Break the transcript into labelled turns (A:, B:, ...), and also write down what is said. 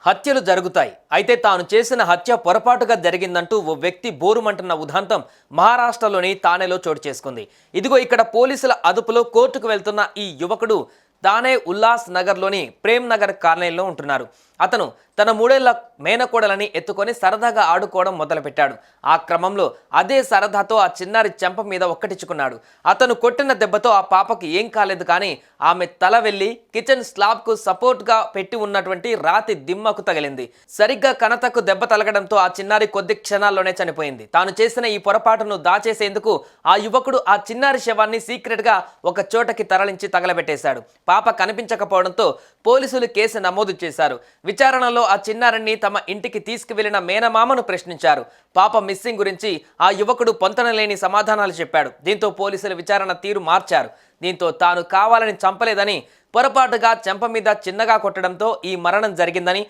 A: హత్యలు జరుగుతాయి. అయితే తాను చేసిన హత్య పొరపాటుగా జరిగిందంటూ ఓ వ్యక్తి బోరుమంటున్న ఉదంతం మహారాష్ట్రలోని తానేలో చోటు చేసుకుంది. ఇదిగో ఇక్కడ పోలీసుల అదుపులో కోర్టుకు వెళ్తున్న ఈ యువకుడు తానే ఉల్లాస్ నగర్లోని ప్రేమ్ నగర్ కాలనీలో ఉంటున్నారు. అతను తన 3 ఏళ్ల మేనకోడలని ఎత్తుకొని సరదాగా ఆడుకోవడం మొదలుపెట్టాడు. ఆ క్రమంలో అదే సరదాతో ఆ చిన్నారి చెంప మీద ఒక్కటిచ్చుకున్నాడు. అతను కొట్టిన దెబ్బతో ఆ పాపకి ఏం కాలేదు, కానీ ఆమె తల వెళ్లి కిచెన్ స్లాబ్కు సపోర్ట్గా పెట్టి ఉన్నటువంటి రాతి దిమ్మకు తగిలింది. సరిగ్గా కణతకు దెబ్బ తగలడంతో ఆ చిన్నారి కొద్ది క్షణాల్లోనే చనిపోయింది. తాను చేసిన ఈ పొరపాటును దాచేసేందుకు ఆ యువకుడు ఆ చిన్నారి శవాన్ని సీక్రెట్గా ఒక చోటకి తరలించి తగలబెట్టేశాడు. పాప కనిపించకపోవడంతో పోలీసులు కేసు నమోదు చేశారు. విచారణలో ఆ చిన్నారిని తమ ఇంటికి తీసుకువెళ్లిన మేనమామను ప్రశ్నించారు. పాప మిస్సింగ్ గురించి ఆ యువకుడు పొంతనలేని సమాధానాలు చెప్పాడు. దీంతో పోలీసులు విచారణ తీరు మార్చారు. దీంతో తాను కావాలని చంపలేదని, పొరపాటుగా చెంప మీద చిన్నగా కొట్టడంతో ఈ మరణం జరిగిందని